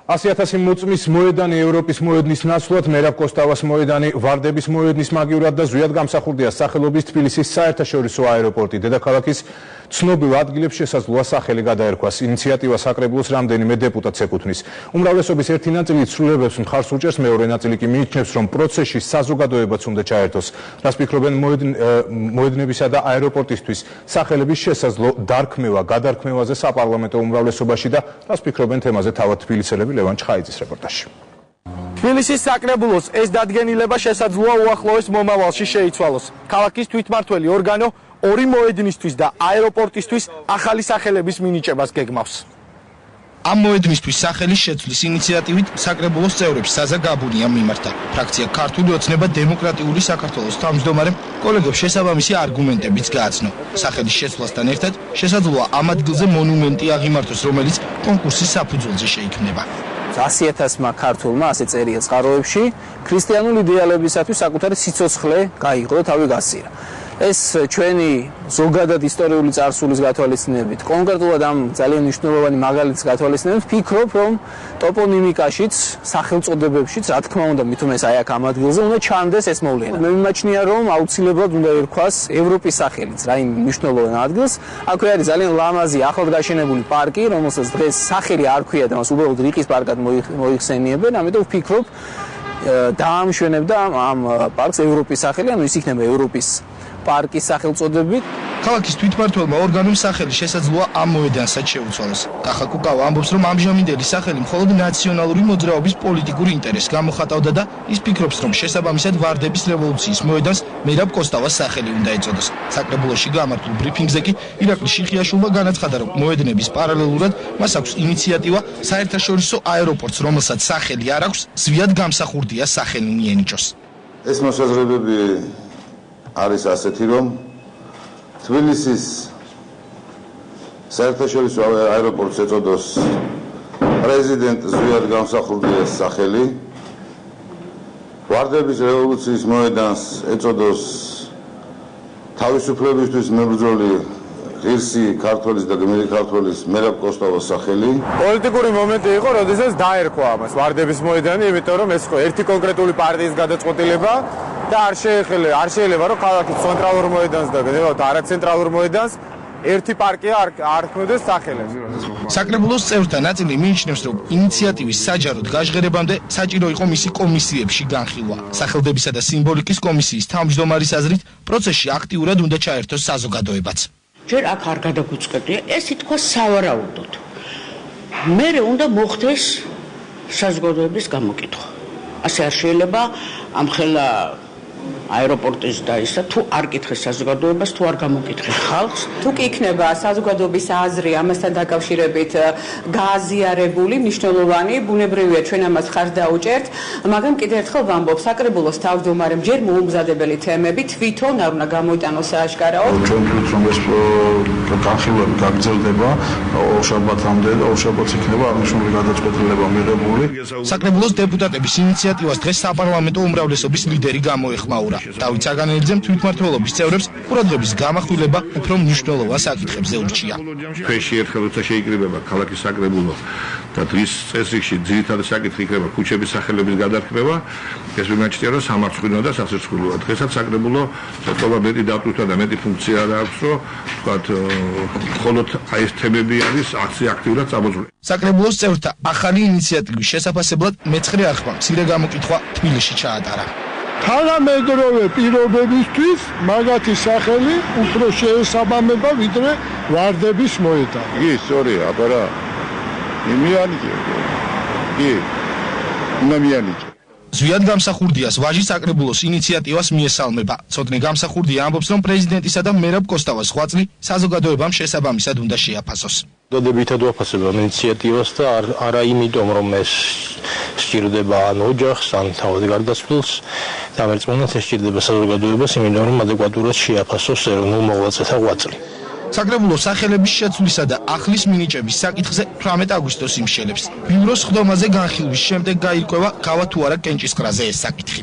100,000 მოწმის მოედანი ევროპის მოედნის ნაცვლად, მერაბ კოსტავას მოედანი ვარდების მოედნის მაგივრად და ზვიად გამსახურდია სახელობის თბილისის საერთაშორისო აეროპორტი. დედაქალაქის ცნობილ ადგილებს შესაძლოა სახელი გადაერქვას. ინიციატივა საკრებულოს რამდენიმე დეპუტატს ეკუთვნის. უმრავლესობის ერთი ნაწილი ცვლილებებს მხარს უჭერს, მეორე ნაწილი კი მიიჩნევს, რომ პროცესში საზოგადოებაც უნდა ჩაერთოს. რას ფიქრობენ მოედნებისა და აეროპორტისთვის სახელების შესაძლო დარქმევა, გადარქმევაზე საპარლამენტო უმრავლესობაში და რას ფიქრობენ თემაზე თავად თბილისელები? ლევან ჩხაიძის რეპორტაჟი. თბილისის საკრებულოს ეს დადგენილება შესაძლოა უახლოეს მომავალში შეიცვალოს. ქალაქის თვითმმართველი ორგანო ორი მოედნისთვის და აეროპორტისთვის ახალი სახელების მინიჭებას გეგმავს. ამ მოედნისთვის სახელის შეცვლის ინიციატივით საკრებულოს წევრებს საზა გაბუნიამ მიმართა. ფრაქცია ქართული ოცნება დემოკრატიული საქართველოს თავმჯდომარემ კოლეგებს შესაბამისი არგუმენტებიც გააცნო. სახელის შეცვლასთან ერთად შესაძლოა ამ ადგილზე მონუმენტი აღიმართოს, რომელიც კონკურსის საფუძველზე შეიქმნება. 100,000-მა ქართულმა, ასე წერია წყაროებში, ქრისტიანული იდეალებისათვის საკუთარი სიცოცხლე გაიღო და თავი გასცირა. ეს ჩვენი ზოგადად ისტორიული წარსულის გათვალისწინებით, კონკრეტულად ამ ძალიან მნიშვნელოვანი მაგალითის გათვალისწინებით, ვფიქრობ, რომ ტოპონიმიკაშიც, სახელწოდებებშიც, რა თქმა უნდა, მithumes აი აქ ამ ადგილზე უნდა ჩანდეს ეს მოვლენა. მე მიმაჩნია, რომ აუცილებლად უნდა ერქვას ევროპის სახელიც, რა იმ მნიშვნელოვან ადგილს. აქვე არის ძალიან ლამაზი ახლად გაშენებული პარკი, რომელსაც დღეს სახელი არ ქვია და მას უბრალოდ რიყის პარკად მოიხსენიებენ, ამიტომ ვფიქრობ, დაამშვენებდა ამ პარკს ევროპის სახელი, ანუ ის იქნება ევროპის პარკის სახელწოდებით. ქალაქის თვითმმართველმა ორგანომ სახელი შესაძლოა ამ მოედანსაც შეუცვალოს. კახა კუკავა ამბობს, რომ ამჟამინდელი სახელი მხოლოდ ნაციონალური მოძრაობის პოლიტიკურ ინტერესს გამოხატავდა და ის ფიქრობს, რომ შესაბამისად ვარდების რევოლუციის მოედანს მერაბ კოსტავას სახელი უნდა ეწოდოს. საკრებულოში გამართულ ბრიფინგზე კი ირაკლი შიხიაშვილმა განაცხადა, რომ მოედნების პარალელურად მას აქვს ინიციატივა საერთაშორისო აეროპორტს, რომელსაც სახელი არ აქვს, ზვიად გამსახურდია სახელი მიენიჭოს. ეს მოსაზრებები არის ასეთი, რომ თბილისის საერთაშორისო აეროპორტს ეწოდოს პრეზიდენტ ზვიად გამსახურდიას სახელი, ვარდების რევოლუციის მოედანს ეწოდოს თავისუფლებისთვის მებრძოლი ღირსი ქართველის და გმირი ქართველის მერაბ კოსტავას სახელი. პოლიტიკური მომენტი იყო, როდესაც დაერქვა ამას ვარდების მოედანი, იმიტომ რომ ეს ხო ერთი კონკრეტული პარტიის გადაწყვეტილება და არ შეიძლება რომ ქალაქის ცენტრალურ მოედანს და არაცენტრალურ მოედანს ერთი პარკია არ ქმნიდეს სახელებს. საკრებულოს წევრთა ნაწილი მიიჩნევს, რომ ინიციატივის საჯაროდ გაჟღერებამდე საჭირო იყო მისი კომისიებში განხილვა. სახელდებისა და სიმბოლიკის კომისიის თავმჯდომარის აზრით, პროცესში აქტიურად უნდა ჩაერთოს საზოგადოებაც. ჯერ აქ არ გადაგუწყვეტია, ეს ითქვა სავარაუდოდ. მერე უნდა მოხდეს საზოგადოების გამოკითხვა. ასე არ შეიძლება ამხელა აეროპორტის და ისა თუ არ კითხეს საზოგადოებას, თუ არ გამოკითხეს ხალხს. თუ კი იქნება საზოგადოების აზრი ამასთან დაკავშირებით გააზიარებული, მნიშვნელოვანი, ბუნებრივია ჩვენ ამას ხარჯ დაუჭერთ, მაგრამ კიდევ ერთხელ ვამბობ, საკრებულოს თავმჯდომარემ ჯერ მოუმზადებელი თემები თვითონ არ უნდა გამოიტანოს სააშკარაოდ. ჩვენ ვთქვით, რომ ეს განხილვები გაგრძელდება ორშაბათამდე და ორშაბათს იქნება აღნიშნული გადაწყვეტილება მიღებული. საკრებულოს დეპუტატების ინიციატივას დღეს საპარლამენტო უმრავლესობის ლიდერი გამოეხმაურა. დავით საგანელიძემ თვითმმართველობის წევრებს ყურადღების გამახვილება უფრო მნიშვნელოვან საკითხებზე ურჩია. ჩვენში ერთხელ როცა შეიკრიბება ქალაქის საკრებულო და დღის წესრიგში ძირითადი საკითხი იქნება ქუჩების სახელების გადარქმევა, ეს მიმაჩნია, რომ სამარცხვინოა და სასერცხვინოა. დღესაც საკრებულო ცოტა მეტი დატვირთვა და მეტი ფუნქცია აქვს, რომ ვთქვათ, მხოლოდ აი ეს თემები არის აქტიურად წამოწვრილი. საკრებულოს წევრთა ახალი ინიციატივის შესაფასებლად მეცხრე არხმა მცირე გამოკითხვა თბილისში ჩაატარა. თანამედროვე პირობებისთვის მაგათი სახელი უფრო შეესაბამება ვიდრე ვარდების მოედანი. კი, სწორია, აბარა. იმიანიჭე. კი. იმიანიჭე. ზვიად გამსახურდიას ვაჟი საკრებულოს ინიციატივას მიესალმება. ცოტნე გამსახურდია ამბობს, რომ პრეზიდენტისა და მერაბ კოსტავას ხვაწლი საზოგადოებამ შესაბამისად უნდა შეაფასოს. დადებითად ვაფასებ ამ ინიციატივას და არა იმიტომ, რომ ეს სჭირდება ან ოჯახს, ან თავად გარდაცვლილს, დამერწმუნდათ ეს სჭირდება საზოგადოებას, იმიტომ რომ ადეკვატურად შეაფასოს ეროვნულ მოღვაწეთა ღვაწლი. საკრებულოს სახელების შეცვლისა და ახლის მინიჭების საკითხზე 18 აგვისტოს იმშელებს. ბიუროს სხდომაზე განხილვის შემდეგ გაირკვევა, გავა თუ არა კენჭისყრაზე ეს საკითხი.